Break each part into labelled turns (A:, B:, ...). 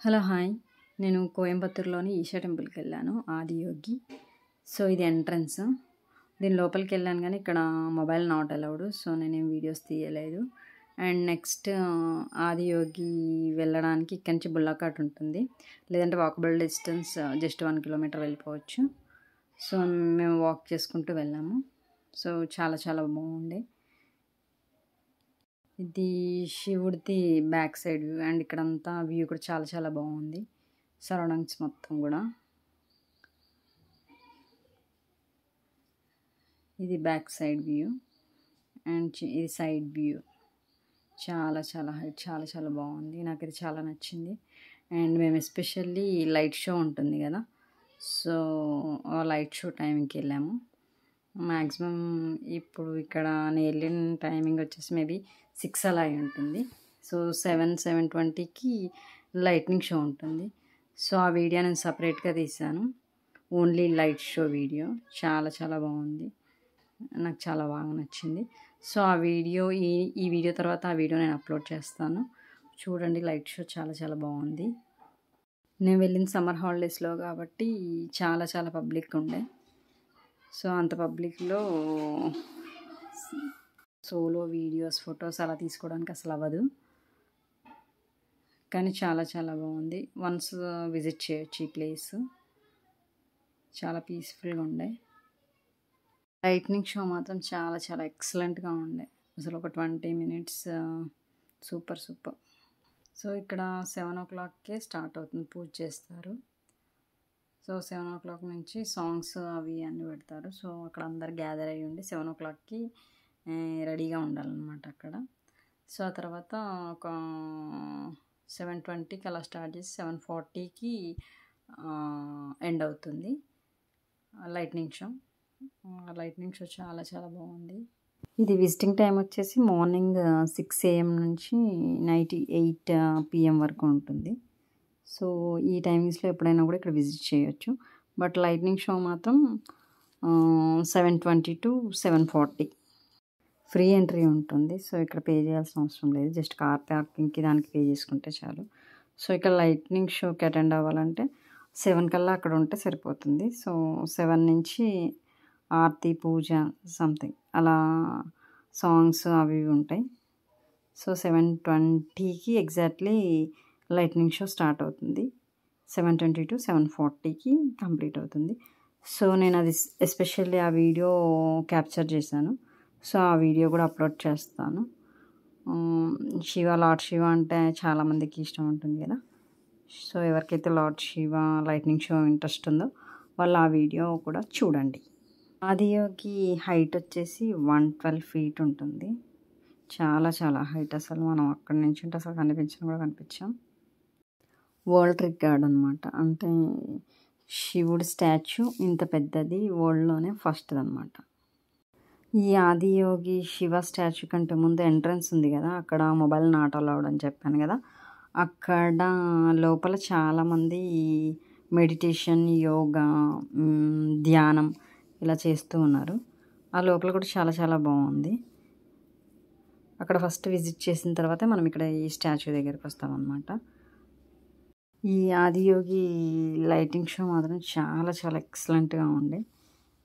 A: Hello hi, నేను కోయంబత్తూరులోని ఈషా టెంపుల్కి వెళ్ళాను, ఆదియోగి. సో ఇది ఎంట్రన్స్. దీని లోపలికి వెళ్ళాను కానీ ఇక్కడ మొబైల్ నాట్ అలౌడ్, సో నేనేం వీడియోస్ తీయలేదు. అండ్ నెక్స్ట్ ఆదియోగి వెళ్ళడానికి ఇక్కడి నుంచి బుల్లాకాట్ ఉంటుంది, లేదంటే వాకబుల్ డిస్టెన్స్ జస్ట్ 1 కిలోమీటర్ వెళ్ళిపోవచ్చు. సో మేము వాక్ చేసుకుంటూ వెళ్ళాము. సో చాలా చాలా బాగుండే. ఇది శివుడిది బ్యాక్ సైడ్ వ్యూ, అండ్ ఇక్కడంతా వ్యూ కూడా చాలా చాలా బాగుంది. సరౌండింగ్స్ మొత్తం కూడా ఇది బ్యాక్ సైడ్ వ్యూ, అండ్ ఇది సైడ్ వ్యూ. చాలా చాలా హైట్, చాలా చాలా బాగుంది. నాకు ఇది చాలా నచ్చింది. అండ్ మేము ఎస్పెషల్లీ లైట్ షో ఉంటుంది కదా, సో ఆ లైట్ షో టైంకి వెళ్ళాము. మ్యాక్సిమం ఇప్పుడు ఇక్కడ నేను వెళ్ళిన టైమింగ్ వచ్చేసి మేబీ 6 అలా అయి ఉంటుంది. సో 7:20కి లైట్నింగ్ షో ఉంటుంది. సో ఆ వీడియో నేను సపరేట్గా తీసాను, ఓన్లీ లైట్ షో వీడియో. చాలా చాలా బాగుంది, నాకు చాలా బాగా నచ్చింది. సో ఆ వీడియో ఈ వీడియో తర్వాత ఆ వీడియో నేను అప్లోడ్ చేస్తాను, చూడండి. లైట్ షో చాలా చాలా బాగుంది. నేను వెళ్ళిన సమ్మర్ హాలిడేస్లో కాబట్టి చాలా చాలా పబ్లిక్ ఉండే. సో అంత పబ్లిక్లో సోలో వీడియోస్, ఫొటోస్ అలా తీసుకోవడానికి అసలు అవ్వదు, కానీ చాలా చాలా బాగుంది. వన్స్ విజిట్ చేయొచ్చు ఈ ప్లేస్, చాలా పీస్ఫుల్గా ఉండే. లైట్నింగ్ షో మాత్రం చాలా చాలా ఎక్సలెంట్గా ఉండే, అసలు ఒక 20 మినిట్స్ సూపర్ సూపర్. సో ఇక్కడ 7 o'clockకే స్టార్ట్ అవుతుంది, పూజ చేస్తారు. సో 7 o'clock నుంచి సాంగ్స్ అవి అన్నీ పెడతారు. సో అక్కడ అందరు గ్యాదర్ అయ్యి ఉండి 7 o'clockకి రెడీగా ఉండాలన్నమాట అక్కడ. సో ఆ తర్వాత ఒక 7:20కి అలా స్టార్ట్ చేసి 7:40కి ఎండ్ అవుతుంది లైట్నింగ్ షో. లైట్నింగ్ షో చాలా చాలా బాగుంది. ఇది విజిటింగ్ టైం వచ్చేసి మార్నింగ్ 6 AM నుంచి నైట్ 8 PM వరకు ఉంటుంది. సో ఈ టైమింగ్స్లో ఎప్పుడైనా కూడా ఇక్కడ విజిట్ చేయొచ్చు. బట్ లైట్నింగ్ షో మాత్రం 7:20 to 7:40 ఫ్రీ ఎంట్రీ ఉంటుంది. సో ఇక్కడ పే చేయాల్సిన అవసరం లేదు, జస్ట్ కార్ పార్కింగ్కి దానికి పే చేసుకుంటే చాలు. సో ఇక్కడ లైట్నింగ్ షోకి అటెండ్ అవ్వాలంటే 7 కల్లా అక్కడ ఉంటే సరిపోతుంది. సో 7 నుంచి ఆర్తి, పూజ సంథింగ్ అలా సాంగ్స్ అవి ఉంటాయి. సో 7:20కి ఎగ్జాక్ట్లీ లైట్నింగ్ షో స్టార్ట్ అవుతుంది. 7:20 to 7:40కి కంప్లీట్ అవుతుంది. సో నేను అది ఎస్పెషల్లీ ఆ వీడియో క్యాప్చర్ చేశాను. సో ఆ వీడియో కూడా అప్లోడ్ చేస్తాను. లార్డ్ శివ అంటే చాలామందికి ఇష్టం ఉంటుంది కదా. సో ఎవరికైతే lord Shiva lightning show interest ఉందో వాళ్ళు ఆ వీడియో కూడా చూడండి. ఆదియోగి హైట్ వచ్చేసి 112 feet ఉంటుంది, చాలా చాలా హైట్. అసలు మనం అక్కడి నుంచి ఉంటే అసలు కనిపించడం కూడా కనిపించాం. వరల్డ్ రికార్డ్ అనమాట, అంటే శివుడి స్టాచ్యూ ఇంత పెద్దది వరల్డ్లోనే ఫస్ట్ అనమాట. ఈ ఆదియోగి శివ స్టాచ్యూ కంటే ముందు ఎంట్రన్స్ ఉంది కదా, అక్కడ మొబైల్ నాట్ అలౌడ్ అని చెప్పాను కదా, అక్కడ లోపల చాలామంది మెడిటేషన్, యోగా, ధ్యానం ఇలా చేస్తూ ఉన్నారు. ఆ లోపల కూడా చాలా చాలా బాగుంది. అక్కడ ఫస్ట్ విజిట్ చేసిన తర్వాత మనం ఇక్కడ ఈ స్టాచ్యూ దగ్గరికి వస్తామన్నమాట. ఈ ఆదియోగి లైటింగ్ షో మాత్రం చాలా చాలా ఎక్సలెంట్గా ఉండే.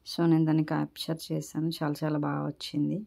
A: సో నేను దాన్ని క్యాప్చర్ చేశాను, చాలా చాలా బాగా వచ్చింది.